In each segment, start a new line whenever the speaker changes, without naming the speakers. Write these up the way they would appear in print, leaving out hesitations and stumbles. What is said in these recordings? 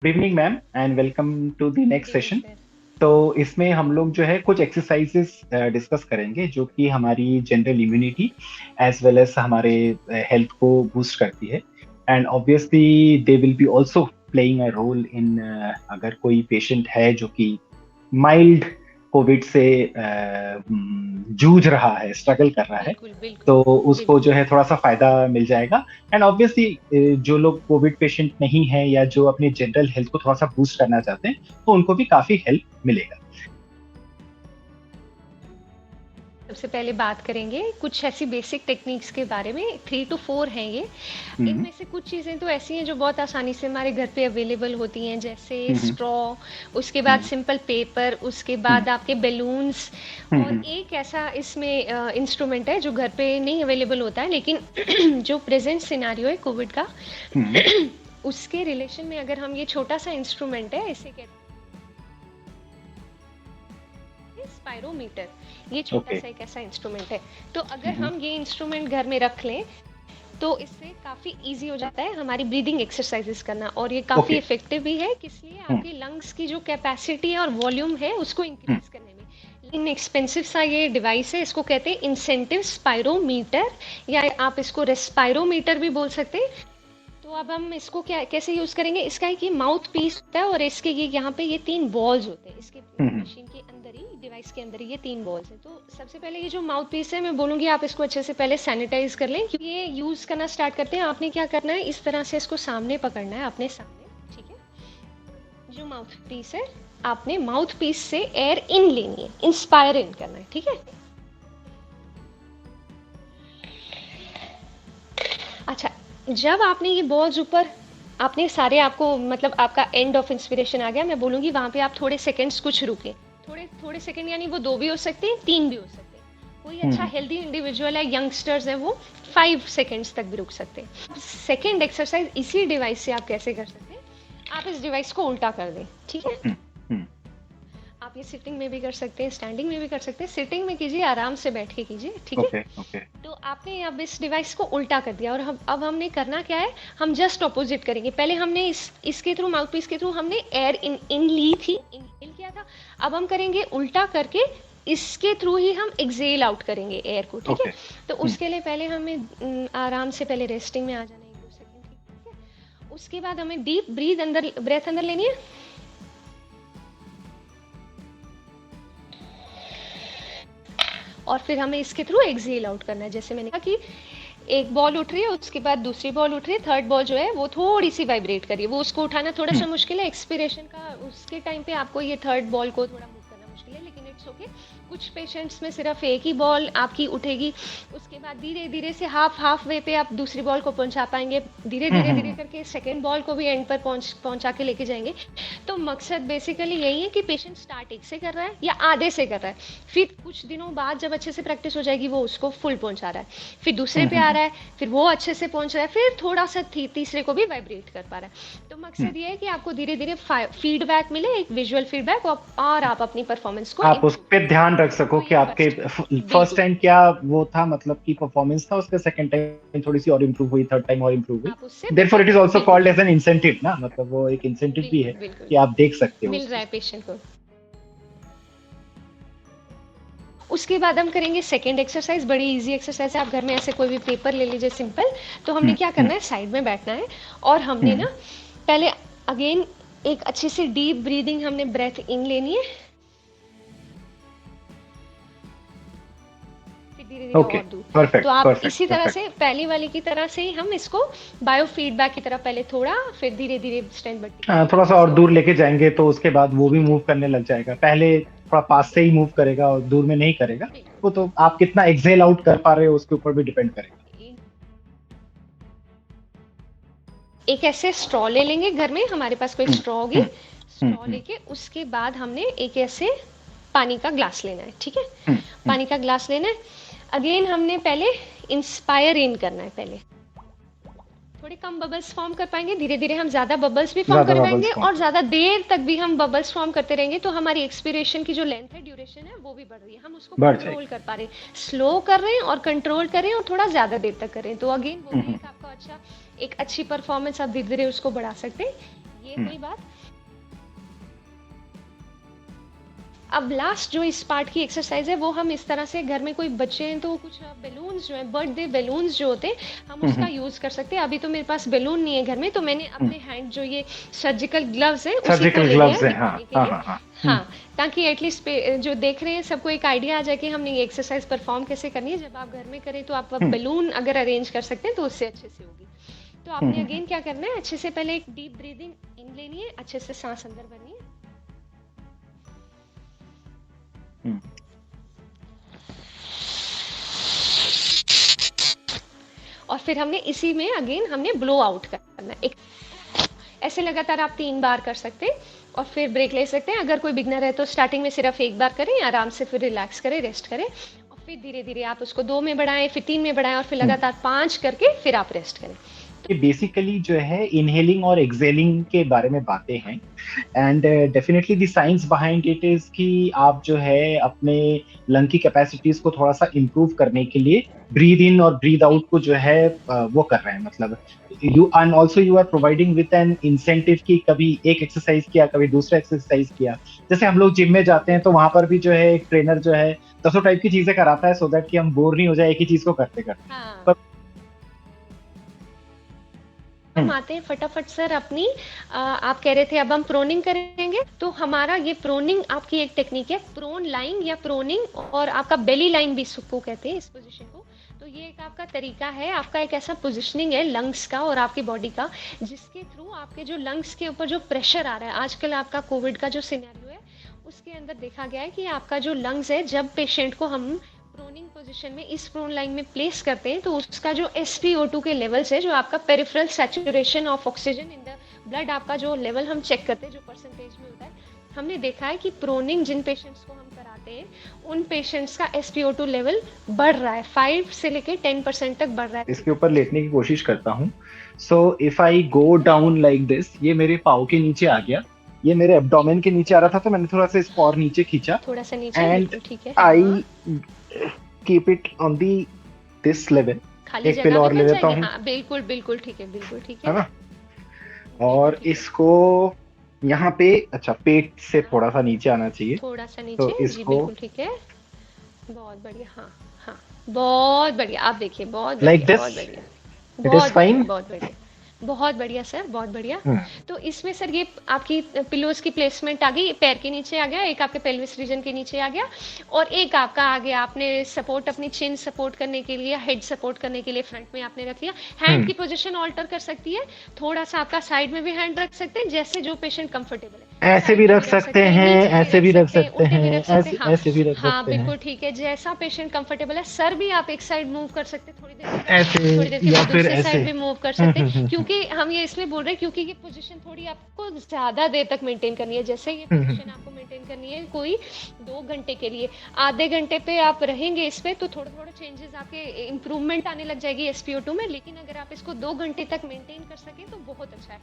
Good evening ma'am and welcome to the
good
next
evening
session.
Sir.
तो इसमें हम लोग जो है कुछ एक्सरसाइजेस डिस्कस करेंगे जो कि हमारी general immunity as well as हमारे हेल्थ को बूस्ट करती है। And obviously they will be also playing a role in, अगर कोई पेशेंट है जो कि माइल्ड कोविड से जूझ रहा है, स्ट्रगल कर रहा है,
बिल्कुल, बिल्कुल,
तो उसको
बिल्कुल।
जो है थोड़ा सा फायदा मिल जाएगा। एंड ऑब्वियसली जो लोग कोविड पेशेंट नहीं है या जो अपने जनरल हेल्थ को थोड़ा सा बूस्ट करना चाहते हैं, तो उनको भी काफी हेल्प मिलेगा।
सबसे पहले बात करेंगे कुछ ऐसी बेसिक टेक्निक्स के बारे में, 3 टू 4 हैं ये।
हम्म।
इनमें से कुछ चीज़ें तो ऐसी हैं जो बहुत आसानी से हमारे घर पे अवेलेबल होती हैं, जैसे
हम्म।
स्ट्रॉ, उसके बाद
हम्म।
सिंपल पेपर, उसके
हम्म।
बाद आपके बैलून्स। और
हम्म।
एक ऐसा इसमें इंस्ट्रूमेंट है जो घर पे नहीं अवेलेबल होता है, लेकिन जो प्रेज़ेंट सिनेरियो है कोविड का,
हम्म।
उसके रिलेशन में अगर हम ये छोटा-सा इंस्ट्रूमेंट है, इसे कहते स्पाइरोमीटर। ये छोटा
ओके।
सा एक ऐसा इंस्ट्रूमेंट है। तो अगर
हम्म।
हम ये इंस्ट्रूमेंट घर में रख लें, तो इससे काफ़ी इजी हो जाता है हमारी ब्रीदिंग एक्सरसाइजेस करना, और ये काफ़ी
ओके।
इफेक्टिव भी है, इसलिए
हम्म।
आपके लंग्स की जो कैपेसिटी है और वॉल्यूम है उसको
हम्म।
इंक्रीज करने में। लेकिन एक्सपेंसिव सा ये डिवाइस है, इसको कहते हैं इंसेंटिव स्पायरोमीटर, या आप इसको रेस्पायरोमीटर भी बोल सकते हैं। तो अब हम इसको क्या कैसे यूज करेंगे, इसका एक ये माउथ पीस होता है, और इसके ये यहाँ पे ये 3 बॉल्स होते हैं, इसके
हम्म।
मशीन के अंदर ही, डिवाइस के अंदर ही ये 3 बॉल्स हैं। तो सबसे पहले ये जो माउथ पीस है, मैं बोलूंगी आप इसको अच्छे से पहले सैनिटाइज कर लें, क्योंकि ये यूज करना स्टार्ट करते हैं आपने क्या करना है, इस तरह से इसको सामने पकड़ना है अपने सामने, ठीक है। जो माउथ पीस है, आपने माउथ पीस से एयर इन लेनी है, इंस्पायर इन करना है, ठीक है। अच्छा, जब आपने ये बॉल्स ऊपर, आपने सारे, आपको मतलब आपका एंड ऑफ इंस्पिरेशन आ गया, मैं बोलूंगी वहां पे आप थोड़े सेकंड्स कुछ रुके। थोड़े थोड़े सेकंड, यानी वो 2 भी हो सकते हैं, 3 भी हो सकते हैं। कोई अच्छा
हम्म।
हेल्दी इंडिविजुअल है, यंगस्टर्स है, वो 5 सेकंड्स तक भी रुक सकते हैं। सेकंड एक्सरसाइज इसी डिवाइस से आप कैसे कर सकते हैं, आप इस डिवाइस को उल्टा कर दें, ठीक है।
हम्म। हम्म।
आप ये सिटिंग में भी कर सकते हैं, स्टैंडिंग में भी कर सकते हैं। सिटिंग में कीजिए, आराम से बैठ के कीजिए, ठीक है।
ओके। ओके।
तो आपने अब इस डिवाइस को उल्टा कर दिया, और अब हमने करना क्या है, हम जस्ट ऑपोजिट करेंगे। पहले हमने इसके थ्रू, माउथ पीस के थ्रू हमने एयर इन ली थी, इनहेल किया था। अब हम करेंगे उल्टा करके, इसके थ्रू ही हम एक्सेल आउट करेंगे एयर को, ठीक है।
ओके।
तो उसके लिए पहले हमें आराम से पहले रेस्टिंग में आ जाना है, 1 2 सेकंड, ठीक है। उसके बाद हमें डीप ब्रेथ अंदर लेनी है, और फिर हमें इसके थ्रू एक्सेल आउट करना है। जैसे मैंने कहा कि एक बॉल उठ रही है, उसके बाद दूसरी बॉल उठ रही है, थर्ड बॉल जो है वो थोड़ी सी वाइब्रेट कर रही है, वो उसको उठाना थोड़ा
हम्म।
सा मुश्किल है, एक्सपिरेशन का उसके टाइम पे आपको ये थर्ड बॉल को थोड़ा मूव करना मुश्किल है, लेकिन इट्स ओके। कुछ पेशेंट्स में सिर्फ एक ही बॉल आपकी उठेगी, उसके बाद धीरे धीरे से हाफ वे पे आप दूसरी बॉल को पहुंचा पाएंगे, धीरे
हम्म।
धीरे धीरे करके सेकेंड बॉल को भी एंड पर पहुंचा के लेके जाएंगे। तो मकसद बेसिकली यही है कि पेशेंट स्टार्ट एक से कर रहा है या आधे से कर रहा है, फिर कुछ दिनों बाद जब अच्छे से प्रैक्टिस हो जाएगी, वो उसको फुल पहुंचा रहा है, फिर दूसरे पे आ
हम्म।
रहा है, फिर वो अच्छे से पहुंच रहा है, फिर थोड़ा सा तीसरे को भी वाइब्रेट कर पा रहा है। तो
हम्म।
मकसद ये है कि आपको धीरे धीरे फीडबैक मिले, एक विजुअल फीडबैक, और आप अपनी परफॉर्मेंस को
आप उस
इम्प्रूव
पे
कर
ध्यान
पाए।
रख सको
तो
कि
ये
आपके
फर्स्ट टाइम,
फर्स्ट
बिल्कुल,
टाइम क्या वो था, मतलब की परफॉर्मेंस था, उसके सेकंड टाइम थोड़ी सी और इम्प्रूव हुई, थर्ड टाइम और इम्प्रूव हुई।
आप उससे
देयरफॉर
बेटर
इट इज
कर,
आल्सो
बिल्कुल,
कॉल्ड एज एन इंसेंटिव ना, मतलब वो एक इंसेंटिव भी है
बिल्कुल, बिल्कुल,
कि आप देख सकते हो
मिल
उस
रहा
चीज
है
को।
पेशेंट को। उसके बाद हम करेंगे सेकेंड एक्सरसाइज, बड़ी इजी एक्सरसाइज है। आप घर में ऐसे कोई भी पेपर ले लीजिए, सिंपल। तो हमने
हम्म।
क्या
हम्म।
करना है, साइड में बैठना है, और हमने
हम्म।
ना पहले अगेन एक अच्छी सी डीप ब्रीदिंग, हमने ब्रेथ इन लेनी है, फिर धीरे धीरे
ओके।
और दूर। तो
परफेक्ट
आप
परफेक्ट
इसी तरह
परफेक्ट।
से पहली वाली की तरह से ही हम इसको बायो फीडबैक की तरह, पहले थोड़ा, फिर धीरे धीरे स्ट्रेंथ बढ़ती गई, फिर
थोड़ा सा
अच्छे
और
से
दूर
और
लेके
दूर
जाएंगे तो उसके बाद वो भी
लेके
मूव
जाएंगे,
करने लग जाएगा, पहले थोड़ा पास से ही मूव करेगा और दूर में नहीं करेगा।
बिल्कुल।
वो तो आप कितना एक्सेल आउट कर पा रहे हो उसके ऊपर भी डिपेंड करेगा।
एक ऐसे स्ट्रॉ ले लेंगे, घर में हमारे पास कोई
हम्म।
स्ट्रॉ होगी,
हम्म। हम्म।
स्ट्रॉ लेके उसके बाद हमने एक ऐसे पानी का ग्लास लेना है, ठीक है।
हम्म। हम्म।
पानी का ग्लास लेना है, अगेन हमने पहले इंस्पायर इन करना है, पहले थोड़े कम बबल्स फॉर्म कर पाएंगे, धीरे धीरे हम ज्यादा बबल्स भी फॉर्म
ज्यादा
कर
बबल्स
पाएंगे,
फॉर्म
और
कर।
ज्यादा देर तक भी हम बबल्स फॉर्म करते रहेंगे, तो हमारी एक्सपिरेशन की जो लेंथ है, ड्यूरेशन है, वो भी बढ़ रही है, हम उसको
बढ़
कंट्रोल
जाएगी।
कर पा रहे हैं, स्लो कर रहे हैं और कंट्रोल कर रहे हैं, और थोड़ा ज्यादा देर तक कर रहे हैं। तो अगेन वो भी
हम्म।
एक आपका अच्छा, एक अच्छी परफॉर्मेंस, आप धीरे धीरे उसको बढ़ा सकते हैं। ये
हुँ,
हुई बात। अब लास्ट जो इस पार्ट की एक्सरसाइज है वो हम इस तरह से, घर में कोई बच्चे हैं तो कुछ बैलून्स जो है, बर्थडे बैलून्स जो होते हैं, हम
हुँ,
उसका
हुँ,
यूज कर सकते हैं। अभी तो मेरे पास बैलून नहीं है घर में, तो मैंने
हुँ।
अपने हैंड जो ये सर्जिकल ग्लव्स है उसी को
सर्जिकल
ले लिया
ग्लव्स
है
हैं, हाँ,
दिखाने के
हाँ,
लिए।
हाँ, हाँ। हुँ,
हाँ, ताकि एटलीस्ट जो देख रहे हैं सबको एक आइडिया आ जाए कि हमने ये एक्सरसाइज परफॉर्म कैसे करनी है। जब आप घर में करें तो आप
हुँ,
बैलून अगर अरेंज कर सकते हैं तो उससे अच्छे से होगी। तो
हुँ,
आपने
हुँ, हुँ,
अगेन क्या करना है, अच्छे से पहले एक डीप ब्रीदिंग इन लेनी है, अच्छे से सांस अंदर भरनी है,
हुँ,
और फिर हमने इसी में अगेन हमने ब्लो आउट करना है। एक ऐसे लगातार आप 3 बार कर सकते हैं और फिर ब्रेक ले सकते हैं। अगर कोई बिगनर है तो स्टार्टिंग में सिर्फ 1 बार करें, आराम से फिर रिलैक्स करें, रेस्ट करें, और फिर धीरे-धीरे आप उसको 2 में बढ़ाएँ, फिर 3 में बढ़ाएँ और फिर
हुँ।
लगातार 5 करके फिर आप रेस्ट करें।
ये बेसिकली जो है इन्हेलिंग और एक्सहेलिंग के बारे में बातें हैं। And definitely the science behind it is कि आप जो है अपने लंग की कैपेसिटीज को थोड़ा सा इम्प्रूव करने के लिए ब्रीद इन और ब्रीद आउट को जो है वो कर रहे हैं, मतलब you and also you are providing with an incentive कि कभी एक एक्सरसाइज किया, कभी दूसरा एक्सरसाइज किया। जैसे हम लोग जिम में जाते हैं तो वहां पर भी जो है एक ट्रेनर जो है दसों टाइप की चीजें कराता है सो दैट कि हम बोर नहीं हो जाए एक ही चीज को करते करते।
हाँ।
पर
हम
हम्म,
आते हैं फटाफट सर अपनी, आप कह रहे थे अब हम प्रोनिंग करेंगे, तो हमारा ये प्रोनिंग आपकी एक टेक्निक है, प्रोन लाइन या प्रोनिंग, और आपका बेली लाइन भी इसको कहते हैं इस पोजीशन को। तो ये एक आपका तरीका है, आपका एक ऐसा पोजीशनिंग है लंग्स का और आपकी बॉडी का, जिसके थ्रू आपके जो लंग्स के ऊपर जो प्रेशर आ रहा है, आजकल आपका कोविड का जो सिनेरियो है उसके अंदर देखा गया है कि आपका जो लंग्स है, जब पेशेंट को हम प्रोनिंग पोजीशन में इस प्रोन लाइन में प्लेस करते हैं तो उसका जो SpO2 के लेवल्स है, जो आपका peripheral saturation of oxygen in the blood, आपका जो लेवल हम चेक करते हैं जो परसेंटेज में होता है, हमने देखा है कि प्रोनिंग जिन पेशेंट्स को हम कराते हैं उन पेशेंट्स का SpO2 लेवल बढ़ रहा है, 5 से लेके 10% तक बढ़ रहा है।
इसके ऊपर लेटने की कोशिश करता हूँ। So if I go down like this, ये मेरे पाँव के नीचे आ गया, ये मेरे एब्डोमेन के नीचे आ रहा था, तो मैंने थोड़ा सा इसको और नीचे खींचा
थोड़ा सा नीचे,
एंड
बिल्कुल ठीक है, हाँ हाँ।
I keep it on the this level.
खाली
एक
जगह
पिलो
भी
और ले
मिल
लेता
जाएगी,
हूँ,
हाँ बिल्कुल बिल्कुल ठीक है, बिल्कुल ठीक
है
है,
ना।
बिल्कुल
और
ठीक है।
इसको यहाँ पे, अच्छा पेट से
हाँ,
थोड़ा सा नीचे आना चाहिए,
थोड़ा सा
तो
नीचे, जी
इसको
बिल्कुल ठीक है, बहुत बढ़िया, हाँ हाँ, बहुत बढ़िया, आप देखिए, बहुत
लाइक
बढ़िया,
दिस,
बहुत बढ़िया,
इट इज
बहुत बढ़िया,
फाइन।
बहुत बढ़िया, बहुत बढ़िया सर, बहुत बढ़िया। तो इसमें सर ये आपकी पिलोज की प्लेसमेंट आ गई, पैर के नीचे आ गया, एक आपके पेल्विस रीजन के नीचे आ गया, और एक आपका आ गया, आपने सपोर्ट अपनी चिन सपोर्ट करने के लिए, हेड सपोर्ट करने के लिए फ्रंट में आपने रख लिया। हैंड की पोजीशन ऑल्टर कर सकती है, थोड़ा सा आपका साइड में भी हैंड रख सकते हैं, जैसे जो पेशेंट कंफर्टेबल है,
ऐसे
साइड
भी
में
रख
भी रख
सकते
सकते हैं,
हैं,
नीचे भी
ऐसे
रख
भी रख
सकते हैं,
सकते
उल्टे भी
हैं,
रख सकते
ऐसे
हैं, हाँ
ऐसे भी रख
हाँ
सकते हैं,
बिल्कुल ठीक है, जैसा पेशेंट कंफर्टेबल है। सर भी आप एक साइड मूव कर सकते हैं थोड़ी देर के
ऐसे
बाद, थोड़ी देर के
या
बाद
फिर
दूसरे
ऐसे।
साइड भी मूव कर सकते हैं, क्योंकि हम ये इसलिए बोल रहे हैं क्योंकि ये पोजीशन थोड़ी आपको ज्यादा देर तक मेंटेन करनी है। जैसे ये पोजीशन आपको मेंटेन करनी है कोई 2 घंटे के लिए, आधे घंटे पे आप रहेंगे इस पे तो थोड़ा थोड़ा चेंजेस आपके इंप्रूवमेंट आने लग जाएगी SpO2 में, लेकिन अगर आप इसको 2 घंटे तक मेंटेन कर सके तो बहुत अच्छा है।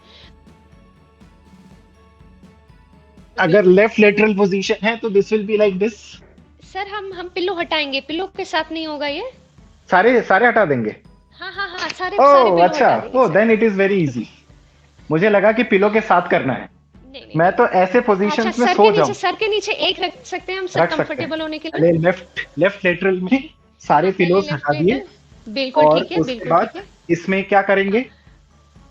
अगर
बिल्कुल
लेफ्ट लेटरल पोजीशन है तो this will be like this.
Sir, हम पिल्लो हटाएंगे, पिल्लो के साथ नहीं होगा ये।
सारे सारे हटा देंगे।
हाँ हाँ हाँ, सारे सारे
ओह
पिल्लो
अच्छा,
हटा देंगे
oh
sir.
Then it is very easy. मुझे लगा कि पिलो के साथ करना है।
नहीं नहीं
मैं
नहीं
तो
नहीं।
ऐसे
अच्छा,
पोजीशंस में सो जाऊं।
सर के नीचे एक रख सकते हैं हम सर,
रख सकते हैं,
कंफर्टेबल होने के लिए।
पहले लेफ्ट लेफ्ट लेटरल में सारे
हाँ, पहले
पिलोज
लेफ्ट
हटा दिए,
लेटर, बिल्कुल
और
ठीक है,
उसके
बिल्कुल ठीक
बाद
है।
इसमें क्या
हाँ,
करेंगे।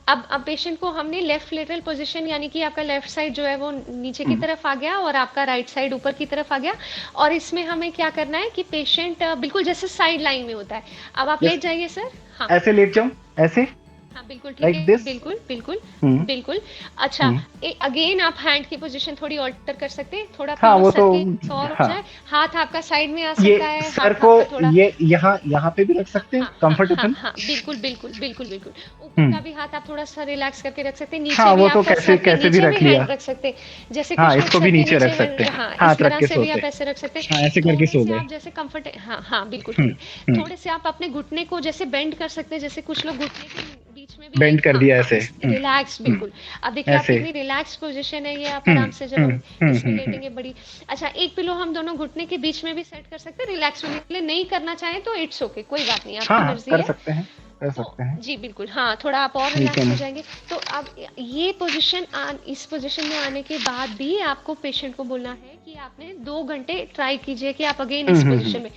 अब पेशेंट को हमने लेफ्ट लेटरल पोजीशन, यानी कि आपका लेफ्ट साइड जो है वो नीचे की
हम्म,
तरफ आ गया और आपका राइट साइड ऊपर की तरफ आ गया, और इसमें हमें क्या करना है कि पेशेंट बिल्कुल जैसे साइड लाइन में होता है, अब आप
यस,
लेट जाइए सर। हाँ
ऐसे लेट जाऊं, ऐसे
हाँ बिल्कुल ठीक
लाइक
है,
दिस।
बिल्कुल बिल्कुल
हम्म,
बिल्कुल। अच्छा,
हम्म,
अगेन आप हैंड की पोजीशन थोड़ी ऑल्टर कर सकते हैं, थोड़ा
हाँ
पिलो
वो
सर
तो,
के और हो
हाँ
जाए, हाथ आपका साइड में आ
ये
सकता है,
सर
हाथ
को,
आपका थोड़ा,
ये यहाँ यहाँ पे भी रख
हाँ
सकते हैं
हाँ हाँ हाँ
कंफर्टेबल।
हाँ बिल्कुल बिल्कुल बिल्कुल बिल्कुल। ऊपर
हम्म,
का भी हाथ आप थोड़ा सा रिलैक्स करके रख सकते हैं,
हाँ
नीचे भी
वो तो
आपका
कैसे
सर के
कैसे भी
नीचे भी
रख लिया।
हैंड रख सकते हैं, जैसे
हाँ
कुछ लोग
इसको भी
सर के
नीचे
नीचे
रख सकते
हैंड,
हैं,
हाँ इस
हाथ रख
तरह
के
से भी
सोते।
आप ऐसे रख सकते
हाँ
हैं।
ऐसे करके
थोड़े
सो
से
गए।
आप जैसे कंफर्ट, हाँ हाँ बिल्कुल ठीक
हम्म,
है,
हम्म,
थोड़े से आप अपने घुटने को जैसे बेंड कर सकते हैं, जैसे कुछ लोग घुटने के बीच में भी
बेंड
एक,
कर
हाँ
दिया
हाँ
ऐसे।
इस रिलैक्स
हम्म,
बिल्कुल। अब देखिए आप
ऐसे।
कितनी रिलैक्स पोजीशन है ये, आप
हम्म,
आराम से जब
हम्म,
हम
हम्म,
इसमें लेटेंगे बड़ी। अच्छा, एक पिलो हम दोनों घुटने के बीच में भी सेट कर सकते हैं रिलैक्स होने के लिए, नहीं करना चाहें तो इट्स ओके, कोई बात नहीं,
हाँ
आपकी
हाँ
मर्जी
कर
है।
सकते हैं। कर
तो
सकते हैं।
जी बिल्कुल, हाँ, थोड़ा आप और
ठीक है
रिलैक्स हो
मैम।
जाएँगे। तो अब ये पोज़ीशन इस पोज़ीशन में आने के बाद भी आपको पेशेंट को बोलना है कि आपने 2 घंटे ट्राई कीजिए कि आप अगेन
हुँ,
इस
हुँ, हुँ।
पोज़ीशन में।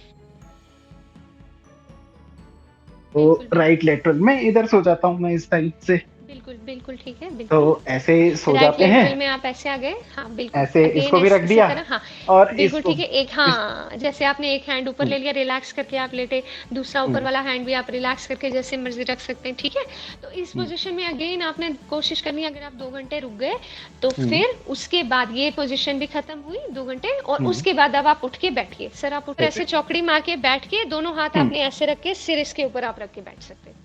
तो
बिल्कुल, बिल्कुल।
राइट लेटरल मैं इधर सो जाता हूँ मैं इस साइड से,
बिल्कुल, बिल्कुल ठीक है,
तो
बिल्कुल।
ऐसे सो
राइट
जाते हैं,
लेटरल में आप ऐसे आ गए, हाँ, बिल्कुल।
ऐसे
अगेन
इसको भी रख
इसी
दिया
तरह, हाँ,
और
बिल्कुल
इसको
ठीक है। एक,
इस
हाँ, जैसे आपने एक हैंड ऊपर
हुँ,
ले लिया, रिलैक्स करके आप लेटे, दूसरा ऊपर
हुँ,
वाला हैंड भी आप रिलैक्स करके जैसे मर्ज़ी रख सकते हैं, ठीक है? तो इस
हुँ,
पोज़ीशन में अगेन आपने कोशिश करनी है, अगर आप 2 घंटे रुक गए, तो
हुँ,
फिर उसके बाद ये पोज़ीशन भी खत्म हुई 2 घंटे, और
हुँ,
उसके बाद अब आप उठ के बैठिए। सर, आप उठ
कैसे?
ऐसे चौकड़ी मार के बैठ के, दोनों हाथ
हुँ,
आपने ऐसे रख के सिर इसके ऊपर आप रख के बैठ सकते हैं।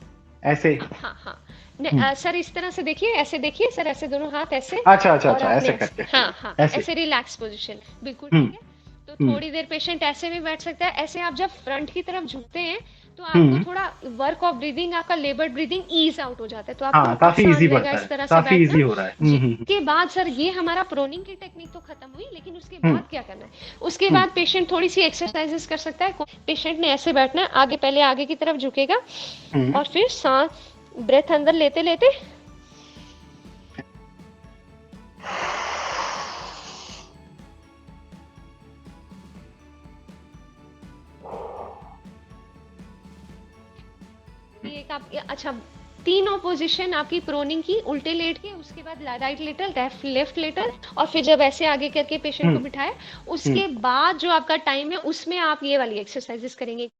ऐसे?
हाँ, हाँ।
हुँ,
सर इस तरह से देखिए, ऐसे देखिए सर, ऐसे दोनों हाथ ऐसे,
अच्छा, अच्छा,
और
अच्छा,
आपने
ऐसे
ऐसे,
करके,
हाँ, हाँ,
ऐसे?
ऐसे रिलैक्स पोज़ीशन, बिल्कुल
हुँ,
ठीक है। तो
हुँ,
थोड़ी देर पेशेंट ऐसे भी बैठ सकता है। ऐसे आप जब फ्रंट की तरफ झुकते हैं, तो आपको
हुँ,
थोड़ा वर्क ऑफ ब्रीथिंग, आपका लेबर्ड ब्रीथिंग ईज़ आउट हो जाता है, तो आपको
हाँ,
बहुत
काफ़ी ईज़ी
आसान रहेगा
पड़ता
इस
है,
तरह से
काफ़ी
बैठना।
ईज़ी हो रहा है। हुँ,
जी।
हुँ,
उसके बाद सर, ये हमारा प्रोनिंग की टेक्निक तो खत्म हुई, लेकिन उसके
हुँ,
बाद क्या करना है? उसके
हुँ,
बाद पेशेंट थोड़ी-सी एक्सरसाइज़ेज़ कर सकता है। पेशेंट ने ऐसे बैठना है, आगे पहले आगे की तरफ झुकेगा,
हुँ,
और फिर साँस, ब्रेथ अंदर लेते-लेते, ये एक आप अच्छा, तीनों पोजीशन आपकी प्रोनिंग की, उल्टे लेट के, उसके बाद राइट लेटल, लेफ्ट लेटल, और फिर जब ऐसे आगे करके पेशेंट
हुँ,
को बिठाया,
हुँ।
उसके बाद जो आपका टाइम है, उसमें आप ये वाली एक्सरसाइजेस करेंगे।